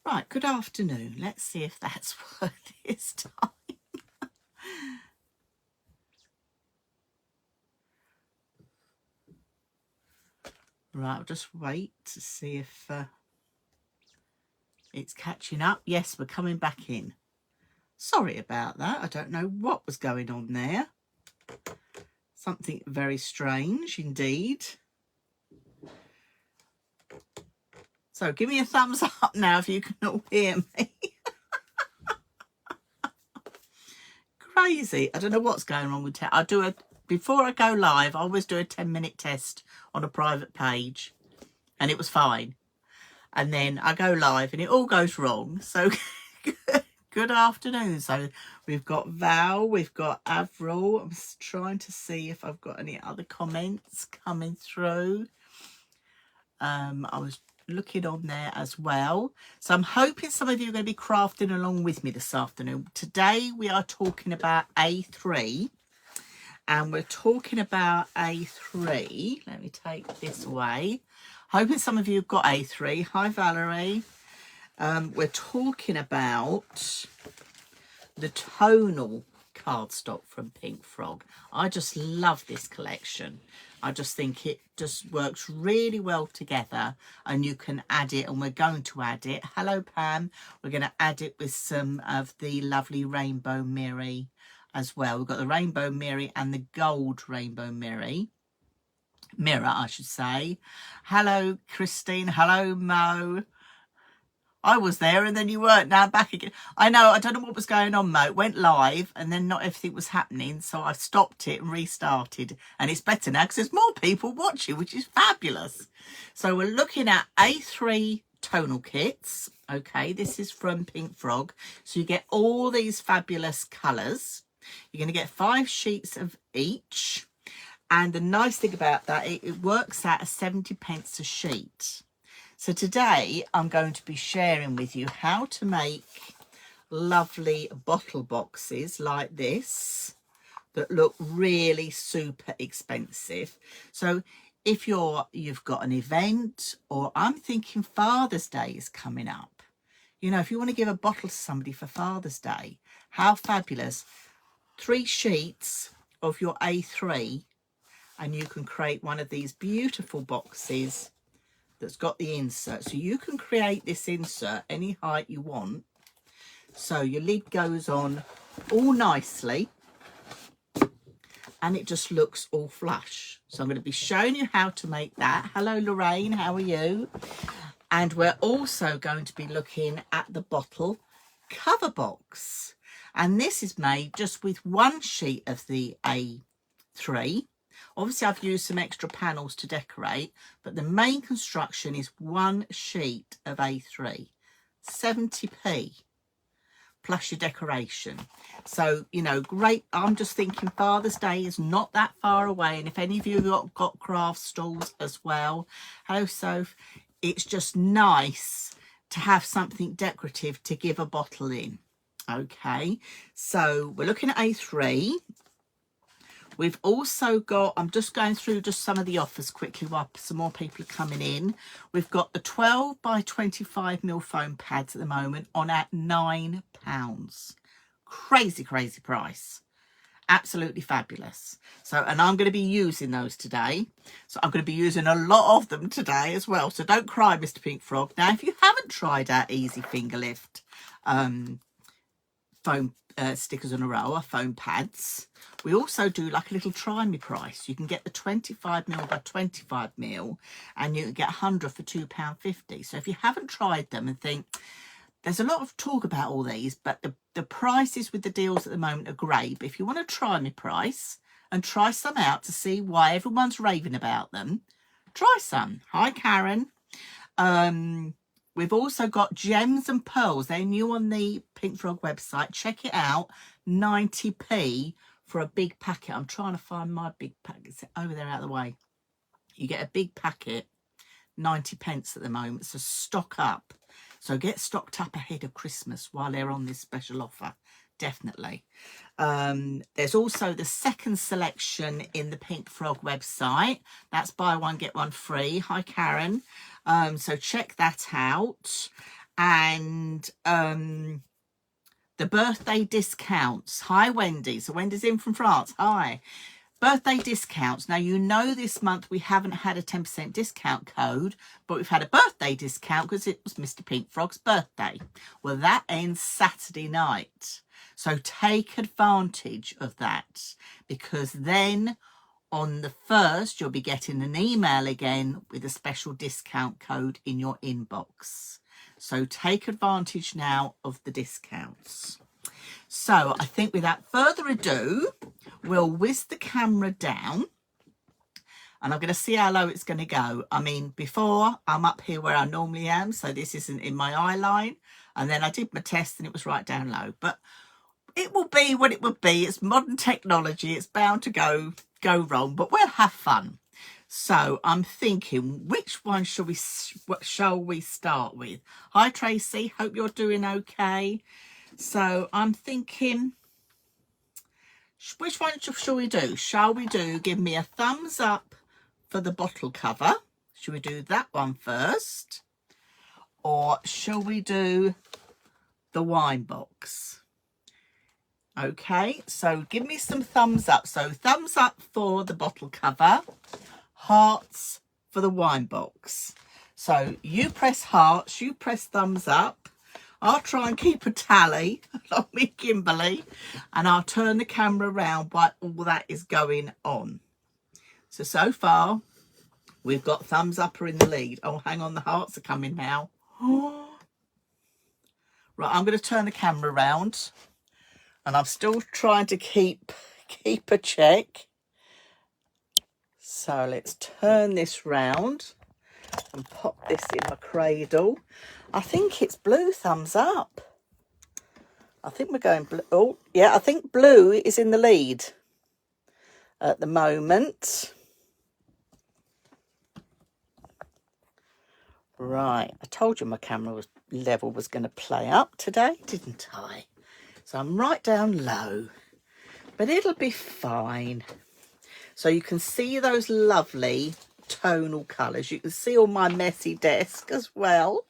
Right, good afternoon. Let's see if that's worth this time. Right, I'll just wait to see if it's catching up. Yes, we're coming back in. Sorry about that. I don't know what was going on there. Something very strange indeed. So give me a thumbs up now if you can all hear me. Crazy. I don't know what's going on with it. Before I go live, I always do a 10-minute test on a private page and it was fine. And then I go live and it all goes wrong. So good afternoon. So we've got Val, we've got Avril. I'm trying to see if I've got any other comments coming through. I was looking on there as well. So I'm hoping some of you are going to be crafting along with me this afternoon. Today we are talking about A3. And we're talking about A3. Let me take this away. Hoping some of you have got A3. Hi, Valerie. We're talking about the tonal cardstock from Pink Frog. I just love this collection. I just think it just works really well together, and you can add it, and we're going to add it. Hello, Pam. We're going to add it with some of the lovely Rainbow Miri as well. We've got the Rainbow Miri and the Gold Rainbow Mirror, I should say. Hello, Christine. Hello, Mo. I was there and then you weren't. Now I'm back again. I know, I don't know what was going on, Mo. It went live and then not everything was happening. So I stopped it and restarted. And it's better now because there's more people watching, which is fabulous. So we're looking at A3 tonal kits. Okay, this is from Pink Frog. So you get all these fabulous colours. You're going to get 5 sheets of each. And the nice thing about that, it works out at 70 pence a sheet. So today I'm going to be sharing with you how to make lovely bottle boxes like this that look really super expensive. So if you've got an event, or I'm thinking Father's Day is coming up. You know, if you want to give a bottle to somebody for Father's Day, how fabulous. 3 sheets of your A3 and you can create one of these beautiful boxes that's got the insert. So you can create this insert any height you want. So your lid goes on all nicely and it just looks all flush. So I'm going to be showing you how to make that. Hello, Lorraine, how are you? And we're also going to be looking at the bottle cover box. And this is made just with 1 sheet of the A3. Obviously, I've used some extra panels to decorate, but the main construction is 1 sheet of A3, 70p, plus your decoration. So, you know, great. I'm just thinking Father's Day is not that far away. And if any of you have got craft stalls as well, hello, Soph, it's just nice to have something decorative to give a bottle in. Okay, so we're looking at A3. We've also got, I'm just going through just some of the offers quickly while some more people are coming in. We've got the 12 by 25mm foam pads at the moment on at £9. Crazy, crazy price. Absolutely fabulous. So, and I'm going to be using those today. So I'm going to be using a lot of them today as well. So don't cry, Mr. Pink Frog. Now, if you haven't tried our Easy Finger Lift foam stickers on a row, or foam pads, we also do like a little try me price. You can get the 25mm by 25mm and you can get 100 for £2.50. So if you haven't tried them and think, there's a lot of talk about all these, but the prices with the deals at the moment are great. But if you want to try me price and try some out to see why everyone's raving about them, try some. Hi, Karen. We've also got Gems and Pearls. They're new on the Pink Frog website. Check it out. 90p for a big packet. I'm trying to find my big packet. It's over there out of the way. You get a big packet, 90 pence at the moment. So stock up. So get stocked up ahead of Christmas while they're on this special offer. Definitely. There's also the second selection in the Pink Frog website. That's buy one, get one free. Hi, Karen. So check that out. and the birthday discounts. Hi, Wendy. So Wendy's in from France. Hi. Birthday discounts. Now, you know this month we haven't had a 10% discount code, but we've had a birthday discount because it was Mr. Pink Frog's birthday. Well, that ends Saturday night. So take advantage of that, because then on the 1st, you'll be getting an email again with a special discount code in your inbox. So take advantage now of the discounts. So I think without further ado, we'll whiz the camera down and I'm going to see how low it's going to go. I mean, before I'm up here where I normally am, so this isn't in my eye line. And then I did my test and it was right down low. But it will be what it would be. It's modern technology. It's bound to go wrong, but we'll have fun. So I'm thinking, which one shall we start with? Hi, Tracy. Hope you're doing okay. So I'm thinking, which one shall we do? Shall we do, give me a thumbs up for the bottle cover? Shall we do that one first? Or shall we do the wine box? Okay, so give me some thumbs up. So thumbs up for the bottle cover, hearts for the wine box. So you press hearts, you press thumbs up. I'll try and keep a tally along with Kimberly, and I'll turn the camera around while all that is going on. So far, we've got thumbs up are in the lead. Oh, hang on, the hearts are coming now. Right, I'm going to turn the camera around, and I'm still trying to keep a check. So let's turn this round and pop this in my cradle. I think it's blue thumbs up. I think we're going blue. Oh, yeah, I think blue is in the lead at the moment. Right, I told you my camera level was going to play up today, didn't I? So I'm right down low, but it'll be fine. So you can see those lovely tonal colours. You can see all my messy desk as well.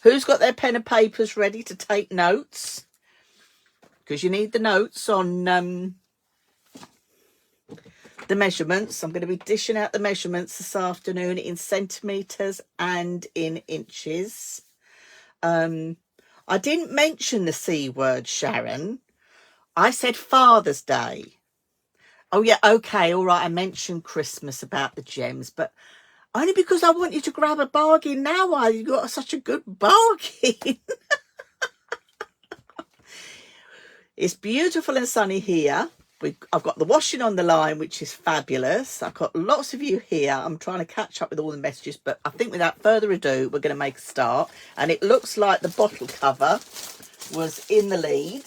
Who's got their pen and papers ready to take notes? Because you need the notes on the measurements. I'm going to be dishing out the measurements this afternoon in centimetres and in inches. I didn't mention the C word, Sharon. I said Father's Day. Oh, yeah, okay, all right. I mentioned Christmas about the gems, but only because I want you to grab a bargain now while you got such a good bargain. It's beautiful and sunny here. I've got the washing on the line, which is fabulous. I've got lots of you here. I'm trying to catch up with all the messages, but I think without further ado, we're going to make a start. And it looks like the bottle cover was in the lead.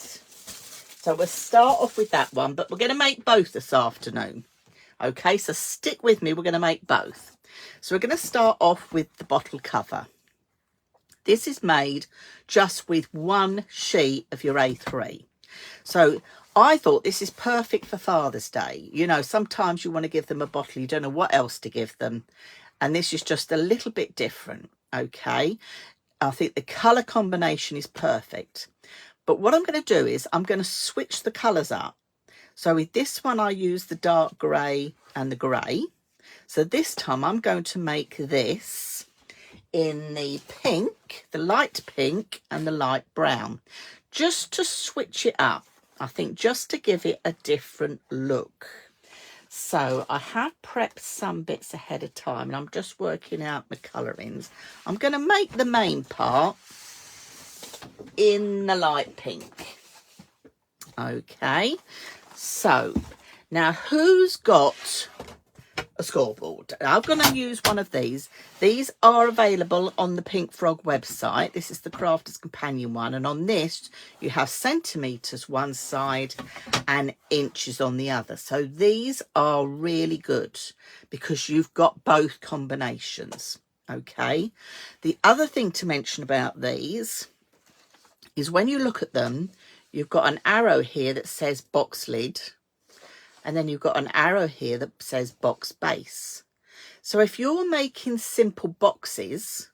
So we'll start off with that one, but we're going to make both this afternoon. Okay, so stick with me. We're going to make both. So we're going to start off with the bottle cover. This is made just with one sheet of your A3. So I thought this is perfect for Father's Day. You know, sometimes you want to give them a bottle, you don't know what else to give them. And this is just a little bit different, okay? I think the colour combination is perfect. But what I'm going to do is I'm going to switch the colours up. So with this one, I use the dark grey and the grey. So this time I'm going to make this in the pink, the light pink and the light brown, just to switch it up. I think just to give it a different look. So I have prepped some bits ahead of time and I'm just working out my colourings. I'm going to make the main part in the light pink. Okay, so now who's got a scoreboard? I'm going to use one of these. These are available on the Pink Frog website. This is the Crafter's Companion one, and on this you have centimetres one side and inches on the other. So these are really good because you've got both combinations. Okay, the other thing to mention about these is when you look at them, you've got an arrow here that says box lid, and then you've got an arrow here that says box base. So if you're making simple boxes,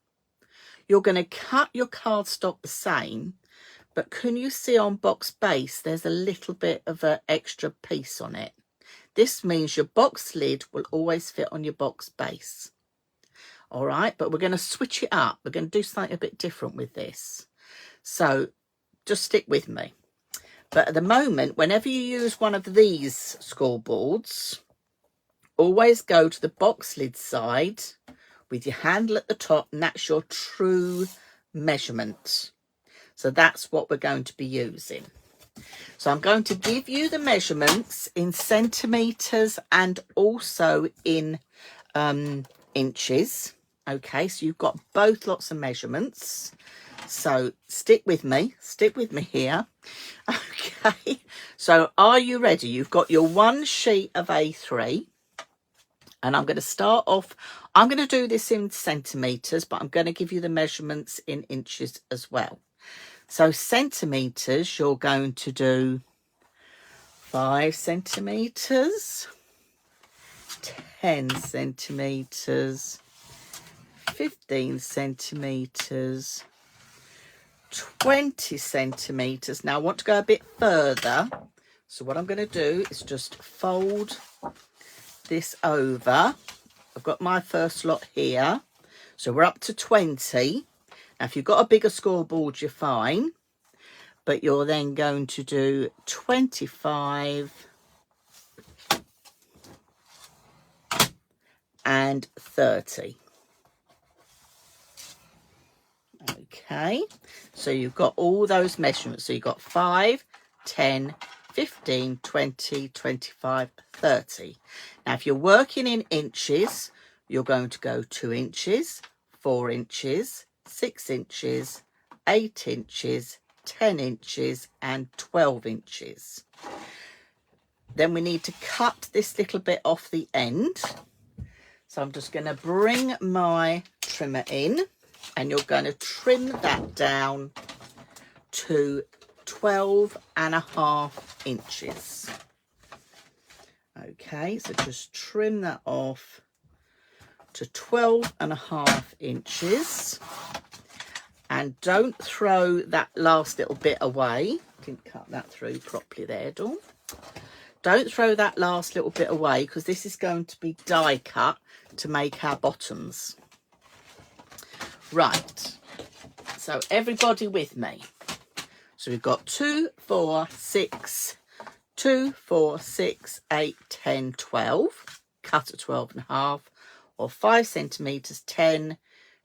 You're going to cut your cardstock the same, but can you see on box base there's a little bit of an extra piece on it? This means your box lid will always fit on your box base. All right, but we're going to switch it up. We're going to do something a bit different with this. So just stick with me. But at the moment, whenever you use one of these scoreboards, always go to the box lid side with your handle at the top, and that's your true measurement. So that's what we're going to be using. So I'm going to give you the measurements in centimetres and also in inches. Okay, so you've got both lots of measurements. So stick with me here. Okay, so are you ready? You've got your one sheet of A3. And I'm going to start off, I'm going to do this in centimetres, but I'm going to give you the measurements in inches as well. So centimetres, you're going to do 5 centimetres, 10 centimetres, 15 centimetres, 20 centimetres. Now I want to go a bit further. So what I'm going to do is just fold this over. I've got my first lot here. So we're up to 20. Now, if you've got a bigger scoreboard, you're fine. But you're then going to do 25 and 30. Okay. So you've got all those measurements. So you've got 5, 10, 15, 20, 25, 30. Now, if you're working in inches, you're going to go 2 inches, 4 inches, 6 inches, 8 inches, 10 inches and 12 inches. Then we need to cut this little bit off the end. So I'm just going to bring my trimmer in and you're going to trim that down to 12.5 inches. Okay, so just trim that off to 12.5 inches. And don't throw that last little bit away. Didn't cut that through properly there, Dawn. Don't throw that last little bit away because this is going to be die cut to make our bottoms. Right, so everybody with me. So we've got 2, 4, 6, 2, 4, 6, 8, 10, 12. Cut at 12.5 or 5 centimetres, 10,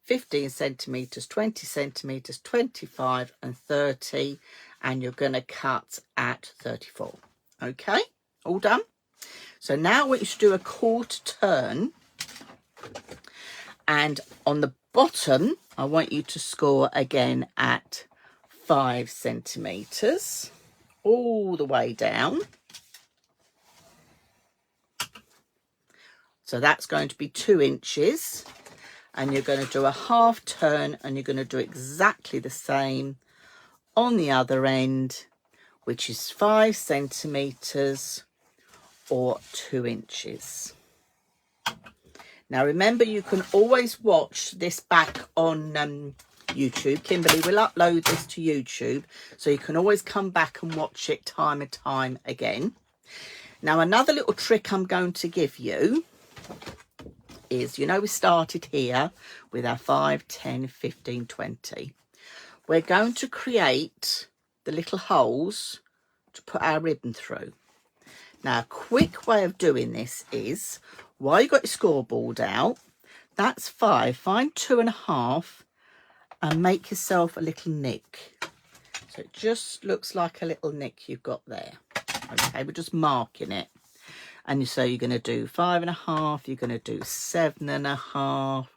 15 centimetres, 20 centimetres, 25 and 30. And you're going to cut at 34. Okay, all done. So now we should do a quarter turn. And on the bottom, I want you to score again at 5 centimetres all the way down. So that's going to be 2 inches. And you're going to do a half turn and you're going to do exactly the same on the other end, which is 5 centimetres or 2 inches. Now remember, you can always watch this back on YouTube. Kimberly will upload this to YouTube, so you can always come back and watch it time and time again. Now another little trick I'm going to give you is, you know, we started here with our 5, 10, 15, 20. We're going to create the little holes to put our ribbon through. Now a quick way of doing this is, while you've got your scoreboard out, that's 5, find 2.5 and make yourself a little nick. So it just looks like a little nick you've got there. Okay, we're just marking it. And so you're going to do 5.5, you're going to do 7.5,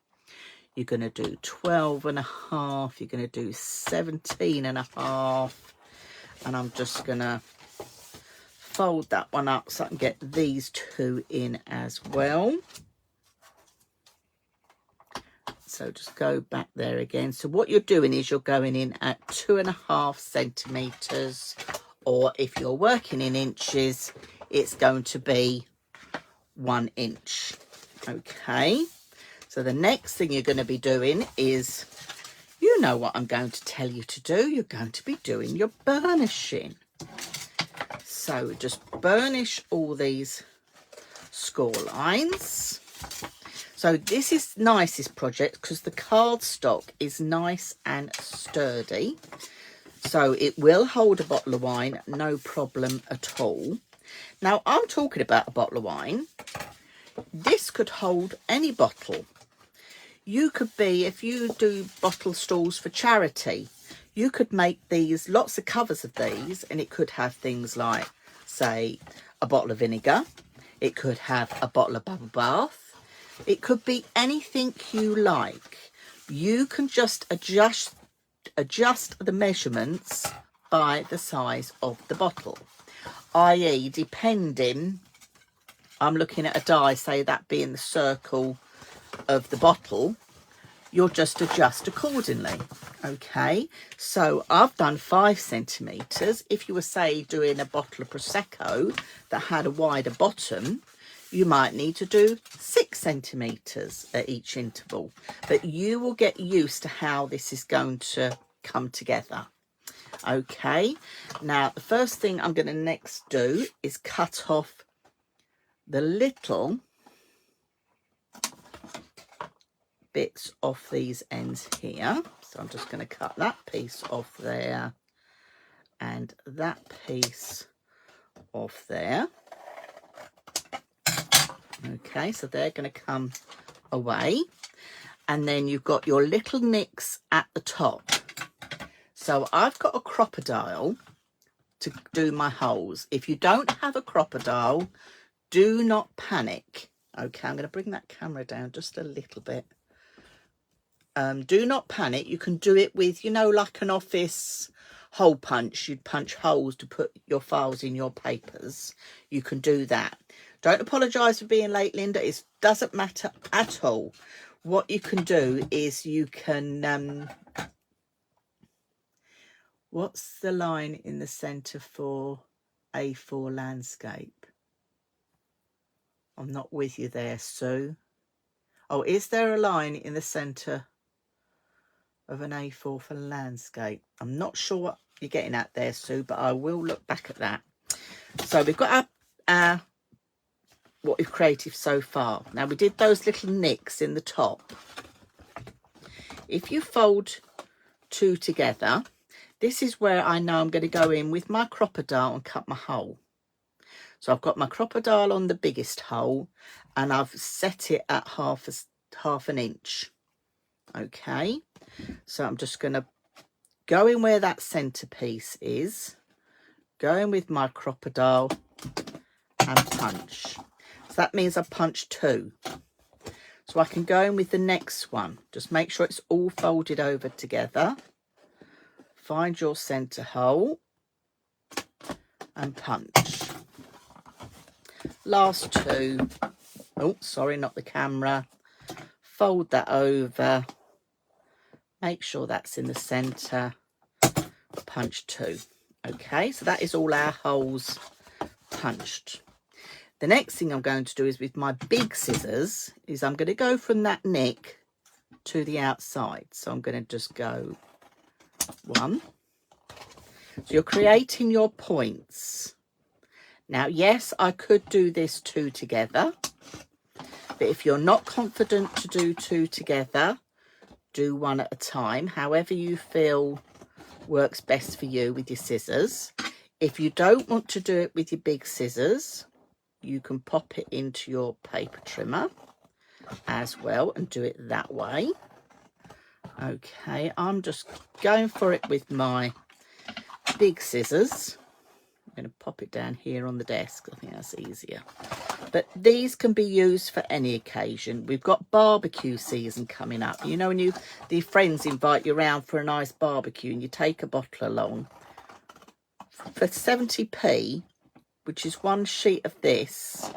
you're going to do 12.5, you're going to do 17.5. And I'm just going to fold that one up so I can get these two in as well. So just go back there again. So what you're doing is you're going in at 2.5 centimetres, or if you're working in inches, it's going to be 1 inch. Okay, so the next thing you're going to be doing is You know what I'm going to tell you to do. You're going to be doing your burnishing. So just burnish all these score lines. So this is nicest project because the cardstock is nice and sturdy. So it will hold a bottle of wine, no problem at all. Now I'm talking about a bottle of wine. This could hold any bottle. You could be, if you do bottle stalls for charity, you could make these, lots of covers of these, and it could have things like, say, a bottle of vinegar. It could have a bottle of bubble bath. It could be anything you like. You can just adjust the measurements by the size of the bottle, i.e. depending, I'm looking at a die, say that being the circle of the bottle, you'll just adjust accordingly. Okay, so I've done 5 centimetres. If you were, say, doing a bottle of Prosecco that had a wider bottom, you might need to do 6 centimetres at each interval. But you will get used to how this is going to come together. Okay, now the first thing I'm going to next do is cut off the little bits off these ends here. So I'm just going to cut that piece off there and that piece off there. Okay, so they're going to come away. And then you've got your little nicks at the top. So I've got a crocodile to do my holes. If you don't have a crocodile, do not panic. Okay, I'm going to bring that camera down just a little bit. Do not panic. You can do it with, you know, like an office hole punch. You'd punch holes to put your files in your papers. You can do that. Don't apologise for being late, Linda. It doesn't matter at all. What you can do is you can... what's the line in the centre for A4 landscape? I'm not with you there, Sue. Oh, is there a line in the centre of an A4 for landscape? I'm not sure what you're getting at there, Sue, but I will look back at that. So we've got our what we've created so far. Now we did those little nicks in the top. If you fold 2 together, this is where I know I'm going to go in with my crocodile and cut my hole. So I've got my crocodile on the biggest hole and I've set it at half an inch. Okay, so I'm just going to go in where that centerpiece is, go in with my crocodile and punch. So that means I've punched 2. So I can go in with the next one. Just make sure it's all folded over together. Find your center hole and punch. Last 2. Oh, sorry, not the camera. Fold that over. Make sure that's in the center. Punch 2. Okay, so that is all our holes punched. The next thing I'm going to do is with my big scissors is I'm going to go from that nick to the outside. So I'm going to just go 1. So you're creating your points. Now, yes, I could do this 2 together, but if you're not confident to do 2 together, do 1 at a time, however you feel works best for you with your scissors. If you don't want to do it with your big scissors, you can pop it into your paper trimmer as well and do it that way. Okay, I'm just going for it with my big scissors. I'm going to pop it down here on the desk. I think that's easier. But these can be used for any occasion. We've got barbecue season coming up. You know, when the friends invite you around for a nice barbecue and you take a bottle along. For 70p, which is 1 sheet of this,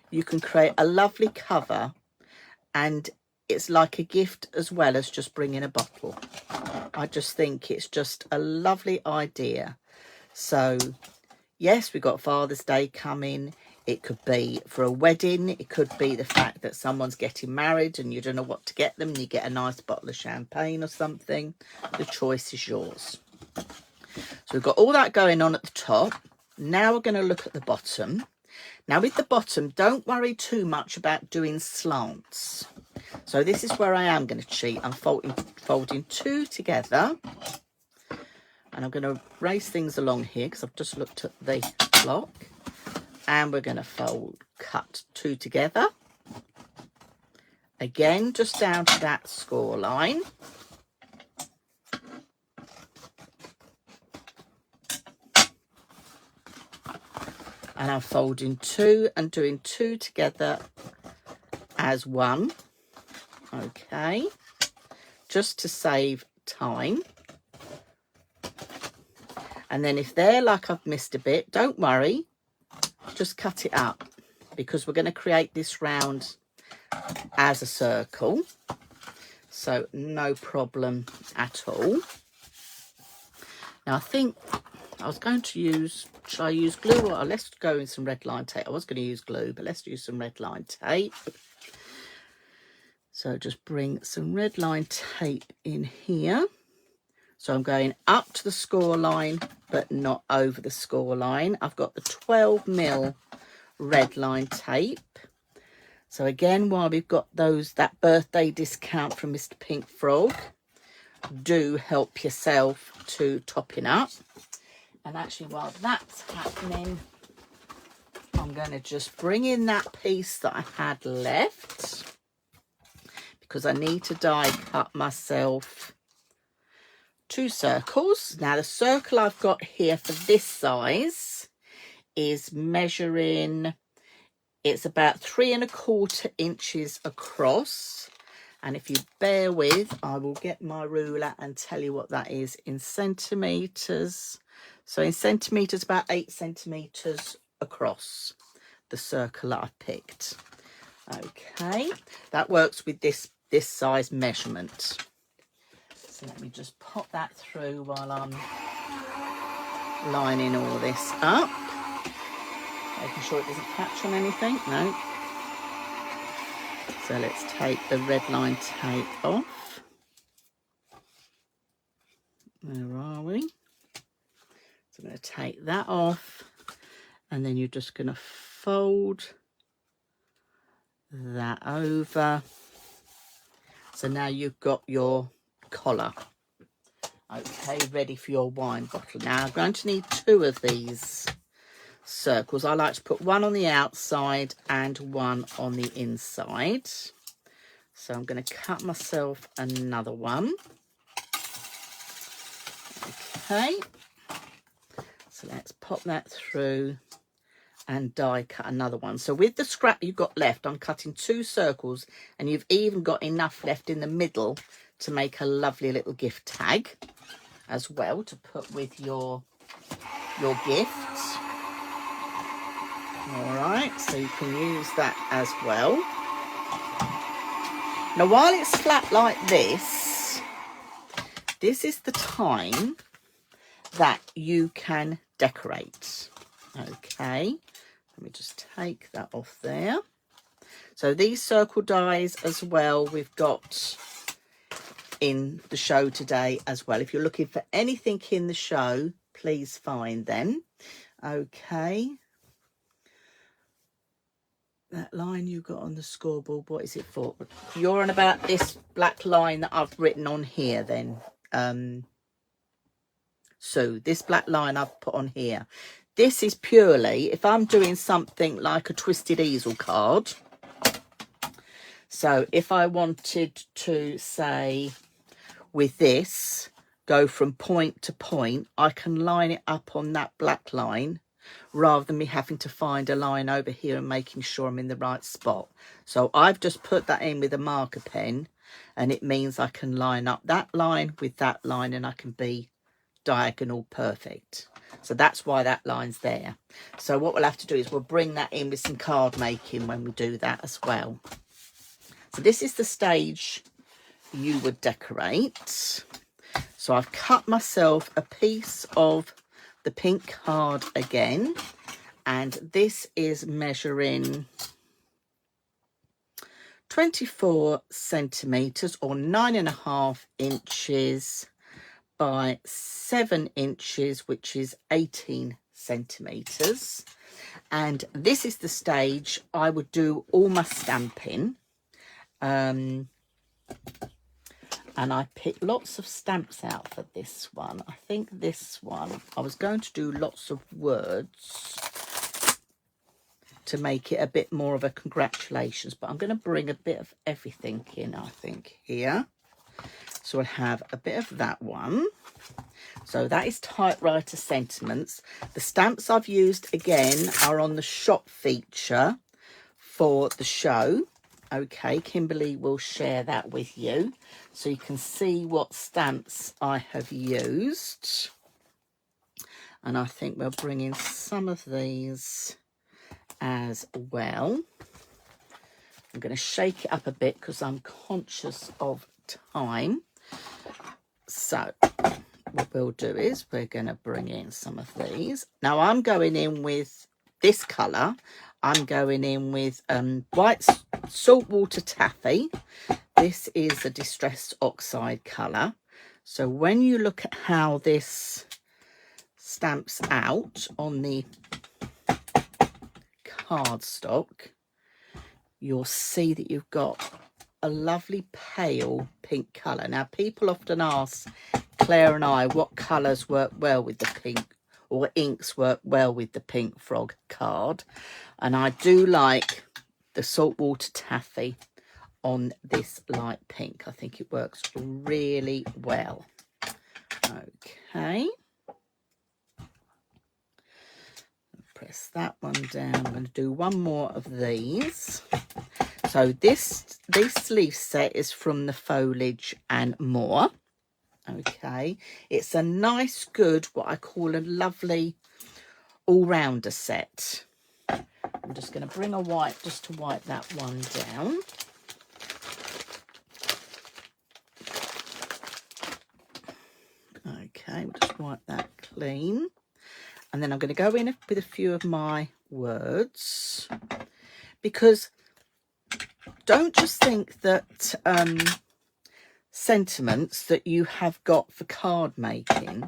you can create a lovely cover, and it's like a gift as well as just bringing a bottle. I just think it's just a lovely idea. So yes, we've got Father's Day coming. It could be for a wedding. It could be the fact that someone's getting married and you don't know what to get them. And you get a nice bottle of champagne or something. The choice is yours. So we've got all that going on at the top. Now we're going to look at the bottom. Now with the bottom, don't worry too much about doing slants. So this is where I am going to cheat. I'm folding 2 together. And I'm going to race things along here because I've just looked at the block. And we're going to cut 2 together. Again, just down to that score line. And I'm folding 2 and doing 2 together as 1. Okay. Just to save time. And then if they're like I've missed a bit, don't worry. Just cut it up because we're going to create this round as a circle. So no problem at all. Now I think I was going to use, should I use glue or let's go in some red line tape. I was going to use glue, but let's use some red line tape. So just bring some red line tape in here. So I'm going up to the score line, but not over the score line. I've got the 12mm red line tape. So again, while we've got that birthday discount from Mr. Pink Frog, do help yourself to topping up. And actually, while that's happening, I'm going to just bring in that piece that I had left because I need to die cut myself 2 circles. Now the circle I've got here for this size is measuring, it's about 3¼ inches across. And if you bear with, I will get my ruler and tell you what that is in centimetres. So in centimetres, about 8 centimetres across the circle that I've picked. Okay, that works with this size measurement. So let me just pop that through while I'm lining all this up. Making sure it doesn't catch on anything. No. So let's take the red line tape off. Where are we? So I'm going to take that off. And then you're just going to fold that over. So now you've got your collar. Okay, ready for your wine bottle. Now I'm going to need 2 of these circles. I like to put one on the outside and one on the inside. So I'm going to cut myself another one. Okay, so let's pop that through and die cut another one. So with the scrap you've got left, I'm cutting 2 circles, and you've even got enough left in the middle to make a lovely little gift tag as well to put with your gifts. All right, so you can use that as well. Now while it's flat like this is the time that you can decorate. Okay, let me just take that off there. So these circle dies as well we've got in the show today as well. If you're looking for anything in the show, please find them. Okay, that line you got on the scoreboard, what is it for? You're on about this black line that I've written on here then. So this black line I've put on here, this is purely if I'm doing something like a twisted easel card. So if I wanted to say with this go from point to point, I can line it up on that black line rather than me having to find a line over here and making sure I'm in the right spot. So I've just put that in with a marker pen, and it means I can line up that line with that line and I can be diagonal perfect. So that's why that line's there. So what we'll have to do is we'll bring that in with some card making when we do that as well. So this is the stage you would decorate. So I've cut myself a piece of the pink card again, And this is measuring 24 centimetres or 9.5 inches by 7 inches, which is 18 centimetres. And this is the stage I would do all my stamping. And I picked lots of stamps out for this one. I think this one, I was going to do lots of words to make it a bit more of a congratulations, but I'm going to bring a bit of everything in, I think, here. So I'll have a bit of that one. So that is Typewriter Sentiments. The stamps I've used again are on the shop feature for the show. Okay, Kimberly will share that with you so you can see what stamps I have used. And I think we'll bring in some of these as well. I'm going to shake it up a bit because I'm conscious of time. So what we'll do is we're going to bring in some of these. Now I'm going in with this colour. I'm going in with white saltwater taffy. This is a distressed oxide colour. So when you look at how this stamps out on the cardstock, you'll see that you've got a lovely pale pink colour. Now people often ask Claire and I what colours work well with the pink, or inks work well with the Pink Frog card, and I do like the saltwater taffy on this light pink. I think it works really well. Okay, press that one down. I'm going to do one more of these. So this sleeve set is from the Foliage and More. Okay, it's a nice, good, what I call a lovely all-rounder set. I'm just going to bring a wipe just to wipe that one down. Okay, we'll just wipe that clean. And then I'm going to go in with a few of my words, because don't just think that sentiments that you have got for card making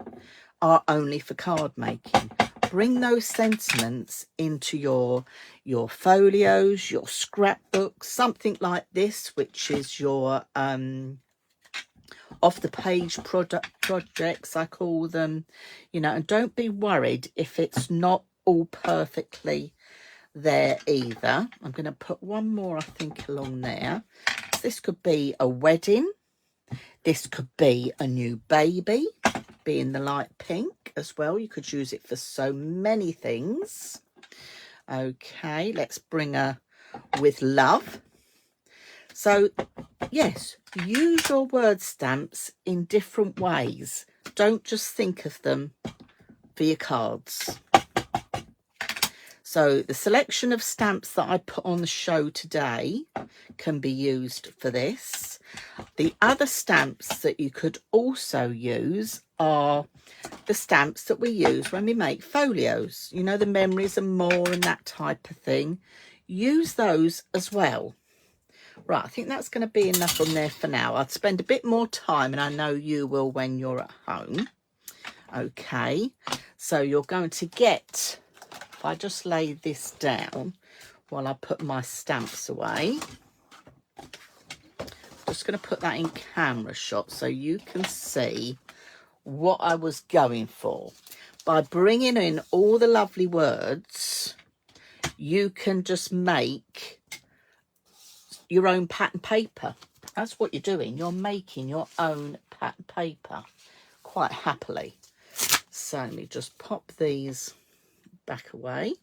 are only for card making. Bring those sentiments into your folios, your scrapbooks, something like this, which is your off the page projects, I call them, you know. And don't be worried if it's not all perfectly there either. I'm going to put one more, I think, along there. This could be a wedding. This could be a new baby, being the light pink as well. You could use it for so many things. Okay, let's bring a with love. So, yes, use your word stamps in different ways. Don't just think of them for your cards. So the selection of stamps that I put on the show today can be used for this. The other stamps that you could also use are the stamps that we use when we make folios. You know, the Memories and More and that type of thing. Use those as well. Right, I think that's going to be enough on there for now. I'll spend a bit more time, and I know you will when you're at home. Okay, so you're going to get... If I just lay this down while I put my stamps away. Just going to put that in camera shot so you can see what I was going for. By bringing in all the lovely words, you can just make your own pattern paper. That's what you're doing. You're making your own pattern paper quite happily. So let me just pop these back away.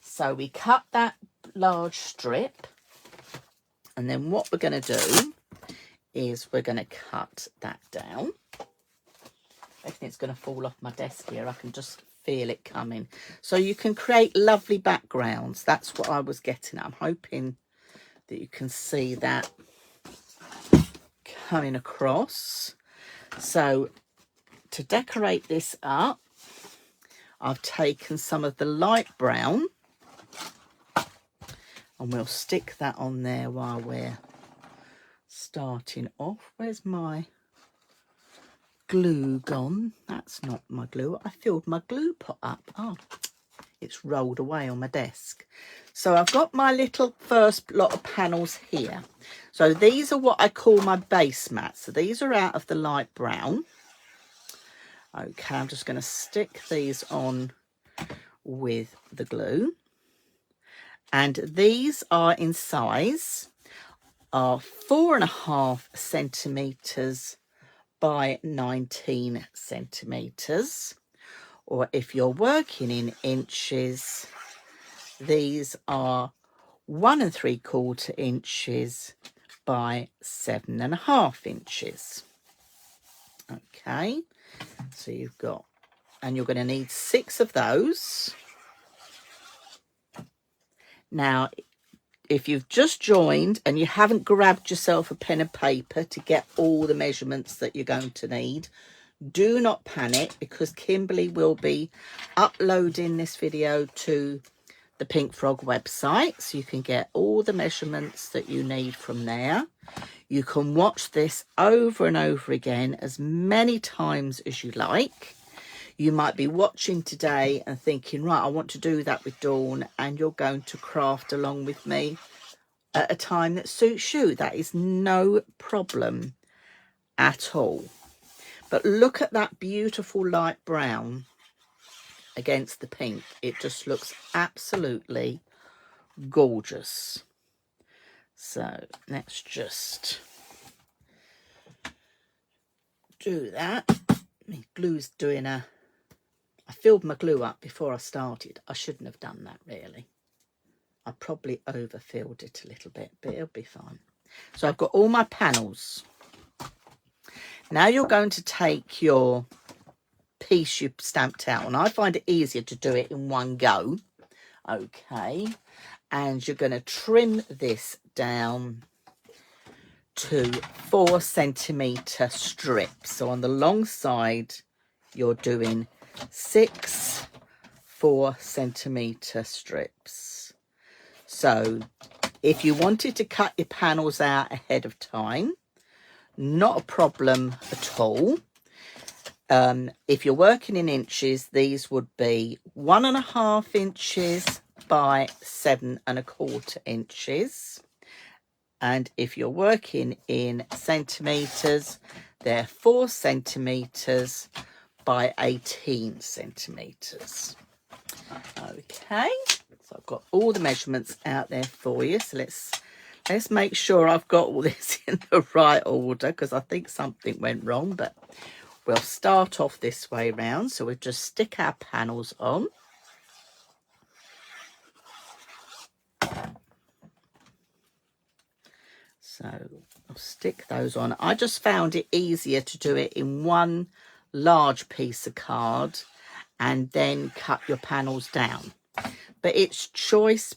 So we cut that large strip, and then what we're going to do is we're going to cut that down. I think it's going to fall off my desk here. I can just feel it coming. So you can create lovely backgrounds. That's what I was getting at. I'm hoping that you can see that coming across. So to decorate this up, I've taken some of the light brown and we'll stick that on there while we're starting off. Where's my glue gone? That's not my glue. I filled my glue pot up. Oh, it's rolled away on my desk. So I've got my little first lot of panels here. So these are what I call my base mats. So these are out of the light brown. Okay, I'm just going to stick these on with the glue. And these are in size are 4.5 centimetres by 19 centimetres. Or if you're working in inches, these are 1 3/4 inches by 7.5 inches. Okay, so you've got, and you're going to need 6 of those. Now, if you've just joined and you haven't grabbed yourself a pen and paper to get all the measurements that you're going to need, do not panic, because Kimberly will be uploading this video to the Pink Frog website, so you can get all the measurements that you need from there. You can watch this over and over again as many times as you like. You might be watching today and thinking, right, I want to do that with Dawn, and you're going to craft along with me at a time that suits you. That is no problem at all. But look at that beautiful light brown against the pink. It just looks absolutely gorgeous. So let's just do that. My glue's doing a... I filled my glue up before I started. I shouldn't have done that, really. I probably overfilled it a little bit, but it'll be fine. So I've got all my panels. Now you're going to take your piece you've stamped out, and I find it easier to do it in one go. Okay, and you're going to trim this down to 4 centimetre strips. So on the long side, you're doing 6 4 centimetre strips. So if you wanted to cut your panels out ahead of time, not a problem at all. If you're working in inches, these would be 1.5 inches by 7.25 inches. And if you're working in centimetres, they're 4 centimetres by 18 centimetres. Okay, so I've got all the measurements out there for you. So let's make sure I've got all this in the right order, because I think something went wrong, but we'll start off this way round. So we'll just stick our panels on. So I'll stick those on. I just found it easier to do it in one large piece of card and then cut your panels down. But it's choice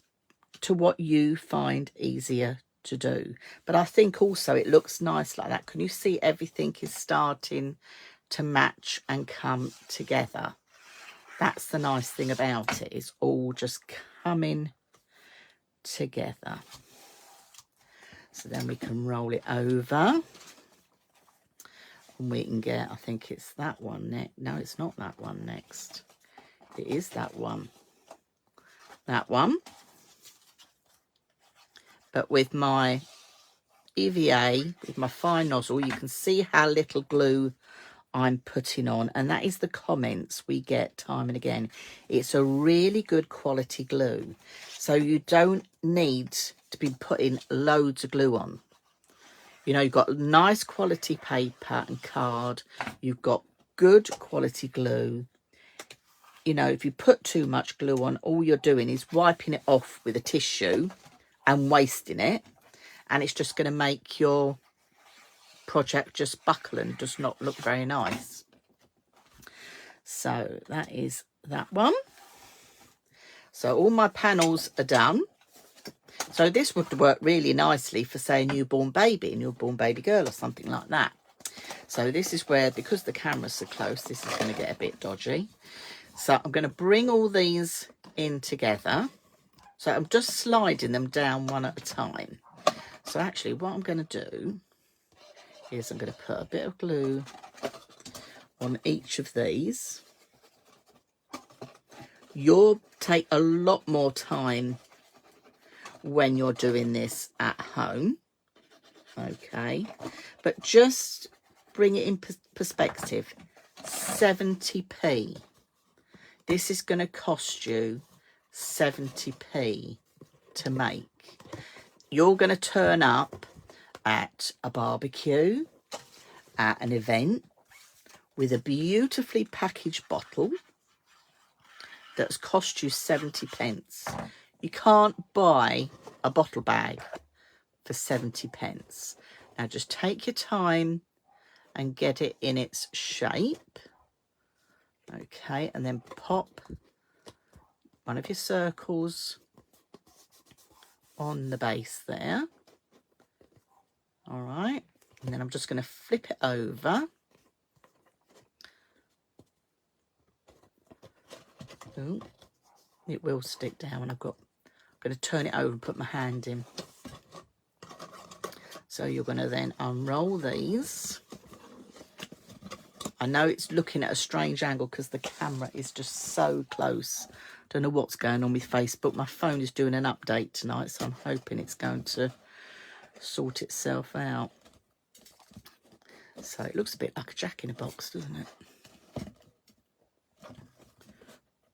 to what you find easier to do. But I think also it looks nice like that. Can you see everything is starting to match and come together? That's the nice thing about it. It's all just coming together. So then we can roll it over. And we can get, I think it's that one next. No, it's not that one next. It is that one. That one. But with my EVA, with my fine nozzle, you can see how little glue I'm putting on. And that is the comments we get time and again. It's a really good quality glue. So you don't need to be putting loads of glue on. You know, you've got nice quality paper and card. You've got good quality glue. You know, if you put too much glue on, all you're doing is wiping it off with a tissue and wasting it. And it's just going to make your project just buckle and does not look very nice. So that is that one. So all my panels are done. So this would work really nicely for, say, a newborn baby girl or something like that. So this is where, because the camera's so close, this is going to get a bit dodgy. So I'm going to bring all these in together. So I'm just sliding them down one at a time. So actually what I'm going to do is I'm going to put a bit of glue on each of these. You'll take a lot more time when you're doing this at home, okay, but just bring it in perspective. 70p. This is going to cost you 70p to make. You're going to turn up at a barbecue, at an event, with a beautifully packaged bottle that's cost you 70p. You can't buy a bottle bag for 70p. Now just take your time and get it in its shape. Okay, and then pop one of your circles on the base there. All right, and then I'm just going to flip it over. Ooh, it will stick down when I'm going to turn it over and put my hand in. So you're going to then unroll these. I know it's looking at a strange angle because the camera is just so close. Don't know what's going on with Facebook. My phone is doing an update tonight, so I'm hoping it's going to sort itself out. So it looks a bit like a Jack in a Box, doesn't it?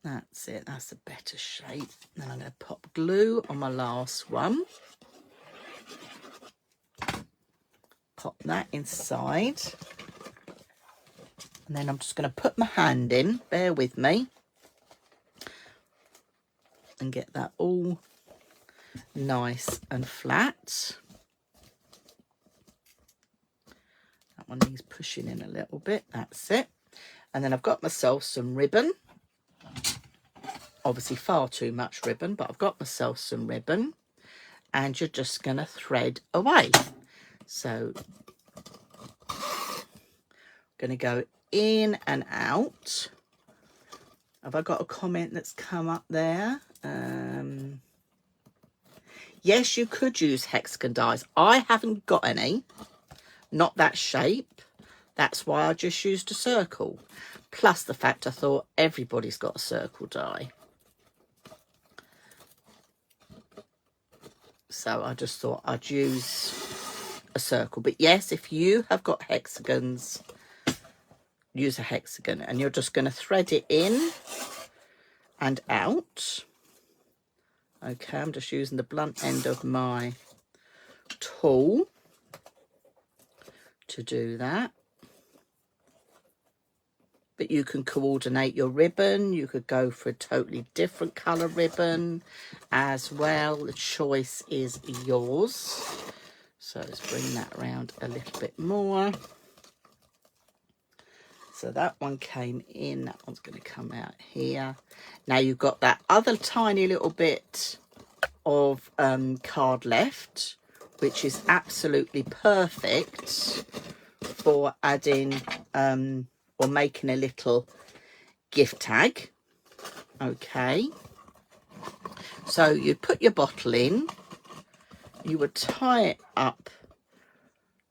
That's it. That's a better shape. Then I'm going to pop glue on my last one. Pop that inside. And then I'm just going to put my hand in, bear with me, and get that all nice and flat. That one needs pushing in a little bit, that's it. And then I've got myself some ribbon. Obviously far too much ribbon, but I've got myself some ribbon. And you're just going to thread away. So, going to go in and out. Have I got a comment that's come up there? Yes, you could use hexagon dies. I haven't got any, not that shape. That's why I just used a circle. Plus the fact I thought everybody's got a circle die. So I just thought I'd use a circle. But yes, if you have got hexagons, use a hexagon, and you're just going to thread it in and out. Okay, I'm just using the blunt end of my tool to do that. But you can coordinate your ribbon. You could go for a totally different colour ribbon as well. The choice is yours. So let's bring that around a little bit more. So that one came in, that one's going to come out here. Now you've got that other tiny little bit of card left, which is absolutely perfect for adding or making a little gift tag. Okay. So you put your bottle in, you would tie it up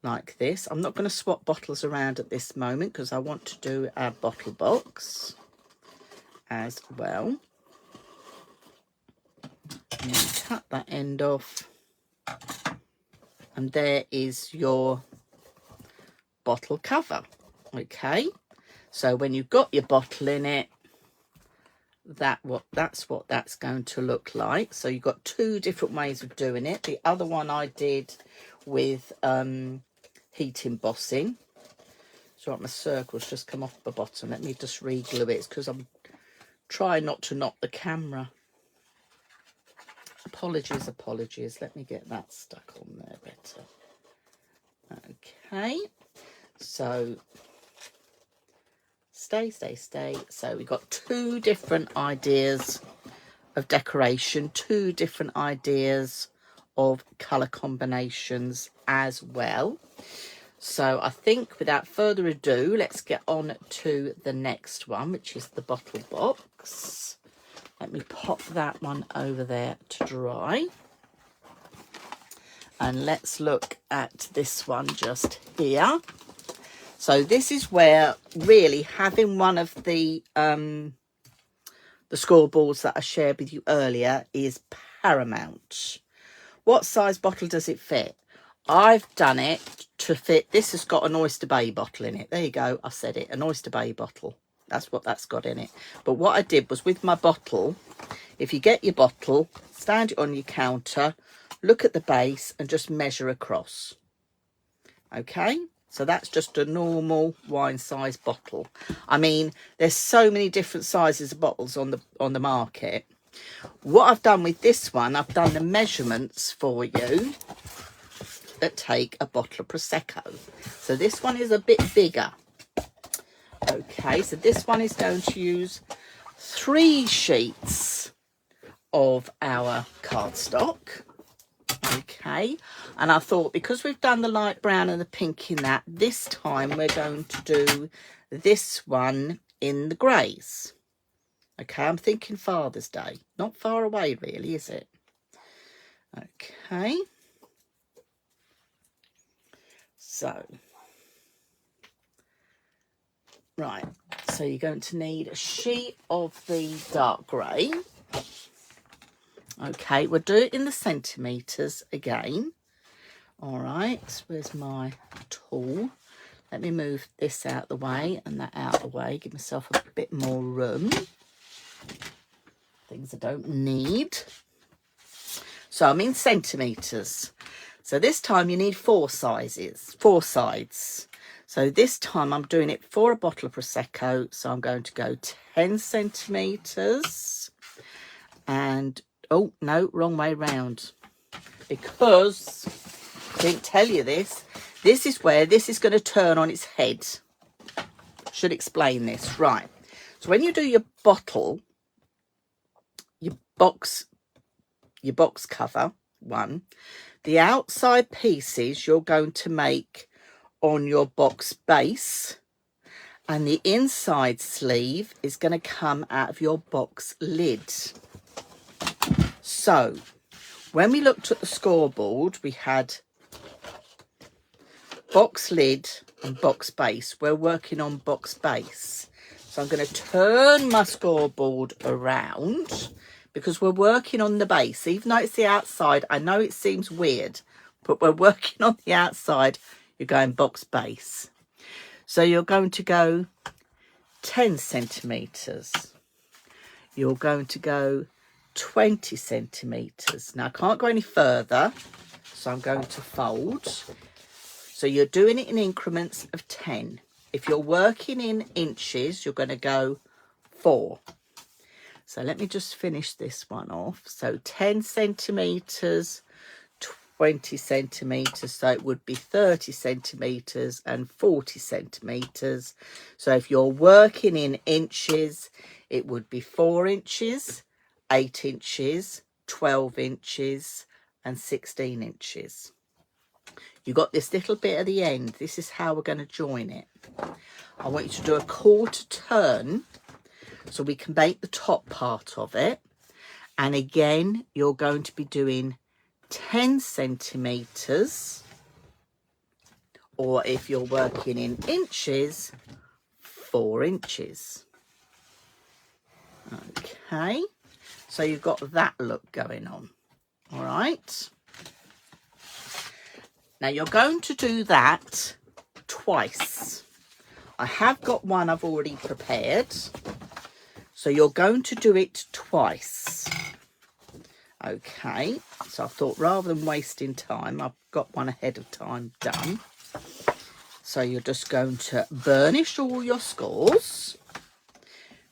like this. I'm not going to swap bottles around at this moment because I want to do a bottle box as well. And then cut that end off. And there is your bottle cover. Okay. So when you've got your bottle in it, that's what that's going to look like. So you've got two different ways of doing it. The other one I did with heat embossing. So my circles just come off the bottom. Let me just re-glue it. It's because I'm trying not to knock the camera. Apologies. Let me get that stuck on there better. Okay. So stay. So we've got two different ideas of decoration, two different ideas of colour combinations as well. So I think without further ado, let's get on to the next one, which is the bottle box. Let me pop that one over there to dry. And let's look at this one just here. So this is where really having one of the scoreboards that I shared with you earlier is paramount. What size bottle does it fit? I've done it to fit, this has got an Oyster Bay bottle in it. There you go, I said it, an Oyster Bay bottle. That's what that's got in it. But what I did was with my bottle, if you get your bottle, stand it on your counter, look at the base and just measure across. Okay, so that's just a normal wine size bottle. I mean, there's so many different sizes of bottles on the market. What I've done with this one, I've done the measurements for you that take a bottle of Prosecco. So this one is a bit bigger. Okay, so this one is going to use 3 sheets of our cardstock. Okay, and I thought because we've done the light brown and the pink in that, this time we're going to do this one in the greys. Okay, I'm thinking Father's Day. Not far away really, is it? Okay. So, right, so you're going to need a sheet of the dark grey. Okay, we'll do it in the centimetres again. All right, where's my tool? Let me move this out the way and that out the way. Give myself a bit more room. Things I don't need. So I'm in centimetres. So this time you need 4 sides. So this time I'm doing it for a bottle of Prosecco. So I'm going to go 10 centimetres. And, oh, no, wrong way round. Because, I didn't tell you this, this is where this is going to turn on its head. Should explain this. Right. So when you do your bottle, your box cover, one, the outside pieces you're going to make on your box base, and the inside sleeve is going to come out of your box lid. So when we looked at the scoreboard, we had box lid and box base. We're working on box base. So I'm going to turn my scoreboard around because we're working on the base. Even though it's the outside, I know it seems weird, but we're working on the outside. You're going box base. So you're going to go 10 centimetres. You're going to go 20 centimetres. Now I can't go any further, so I'm going to fold. So you're doing it in increments of 10. If you're working in inches, you're going to go 4. So let me just finish this one off. So 10 centimetres, 20 centimetres, so it would be 30 centimetres and 40 centimetres. So if you're working in inches, it would be 4 inches, 8 inches, 12 inches and 16 inches. You got this little bit at the end. This is how we're going to join it. I want you to do a quarter turn so we can make the top part of it. And again, you're going to be doing 10 centimetres, or if you're working in inches, 4 inches. Okay, so you've got that look going on. All right. Now you're going to do that twice. I have got one I've already prepared. So you're going to do it twice. Okay, so I thought rather than wasting time, I've got one ahead of time done. So you're just going to burnish all your scores,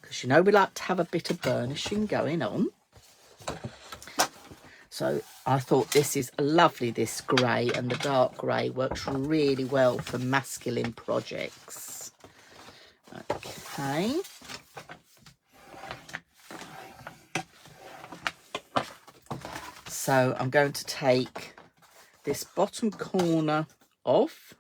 because you know we like to have a bit of burnishing going on. So I thought this is lovely, this grey, and the dark grey works really well for masculine projects. Okay. So I'm going to take this bottom corner off.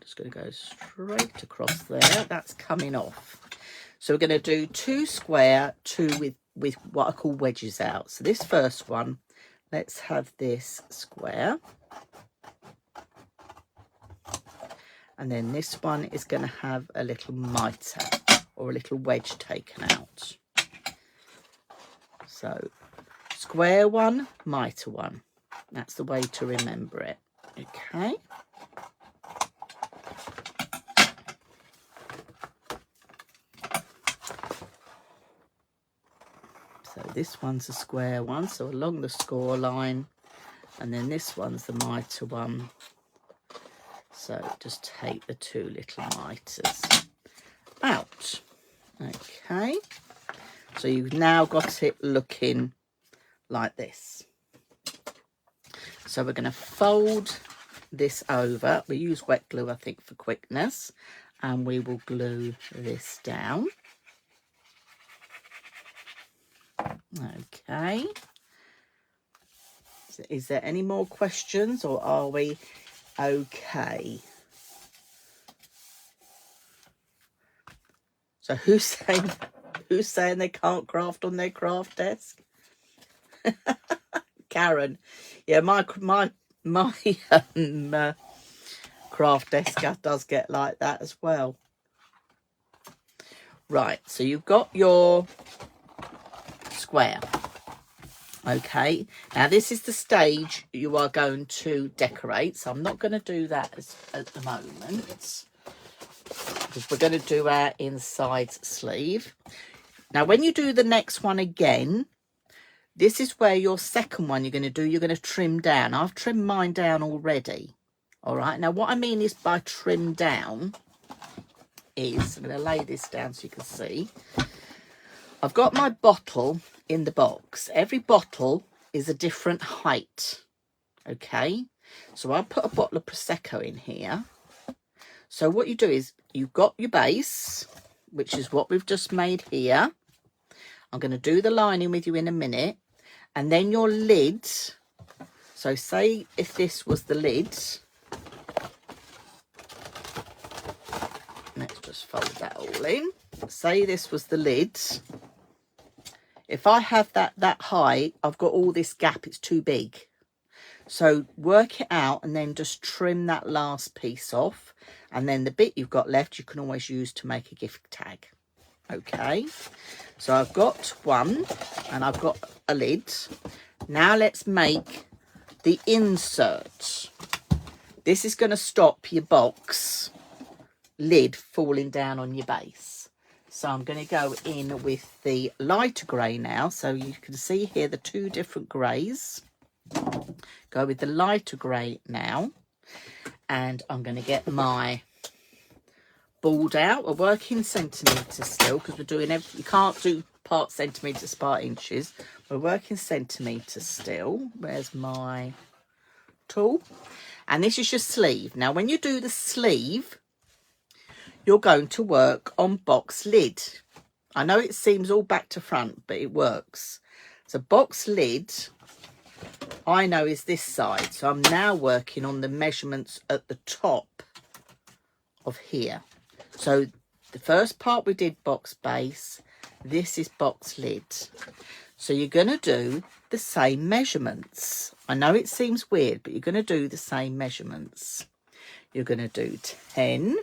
Just going to go straight across there. That's coming off. So we're going to do 2 square, 2 with what I call wedges out. So this first one, let's have this square. And then this one is going to have a little mitre or a little wedge taken out. So square one, mitre one. That's the way to remember it. Okay. So this one's a square one, so along the score line. And then this one's the mitre one. So just take the 2 little mitres out. Okay. So you've now got it looking like this. So we're going to fold this over. We use wet glue, I think, for quickness. And we will glue this down. Okay. So is there any more questions, or are we okay? So who's saying they can't craft on their craft desk? Karen. Yeah, my craft desk does get like that as well. Right, so you've got your square. Okay, now this is the stage you are going to decorate, so I'm not going to do that at the moment, because we're going to do our inside sleeve. Now when you do the next one again, this is where your second one you're going to trim down. I've trimmed mine down already. All right, now what I mean is by trim down is, I'm going to lay this down so you can see. I've got my bottle in the box. Every bottle is a different height. Okay, so I'll put a bottle of Prosecco in here. So what you do is you've got your base, which is what we've just made here. I'm going to do the lining with you in a minute. And then your lid. So say if this was the lid. Let's just fold that all in. Say this was the lid. If I have that high, I've got all this gap, it's too big. So work it out and then just trim that last piece off. And then the bit you've got left, you can always use to make a gift tag. Okay, so I've got one and I've got a lid. Now let's make the insert. This is going to stop your box lid falling down on your base. So I'm going to go in with the lighter grey now. So you can see here the 2 different greys. Go with the lighter grey now. And I'm going to get my board out. We're working centimetres still because we're doing everything. You can't do part centimetres, part inches. We're working centimetres still. Where's my tool? And this is your sleeve. Now when you do the sleeve, you're going to work on box lid. I know it seems all back to front, but it works. So box lid, I know, is this side. So I'm now working on the measurements at the top of here. So the first part we did box base. This is box lid. So you're going to do the same measurements. I know it seems weird, but you're going to do the same measurements. You're going to do 10.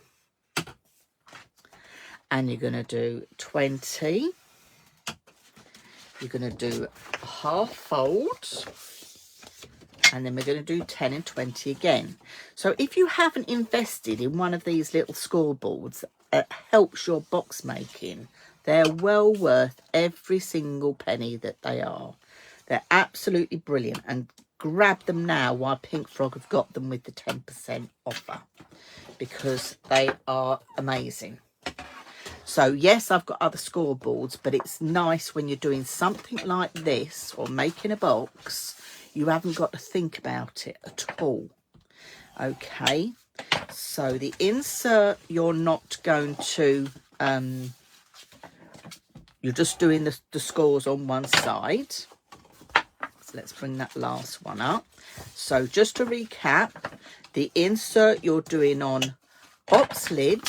And you're going to do 20. You're going to do a half fold. And then we're going to do 10 and 20 again. So if you haven't invested in one of these little scoreboards that helps your box making, they're well worth every single penny that they are. They're absolutely brilliant. And grab them now while Pink Frog have got them with the 10% offer, because they are amazing. So yes, I've got other scoreboards, but it's nice when you're doing something like this or making a box, you haven't got to think about it at all. Okay, so the insert, you're not going to, you're just doing the scores on one side. So let's bring that last one up. So just to recap, the insert you're doing on box lid,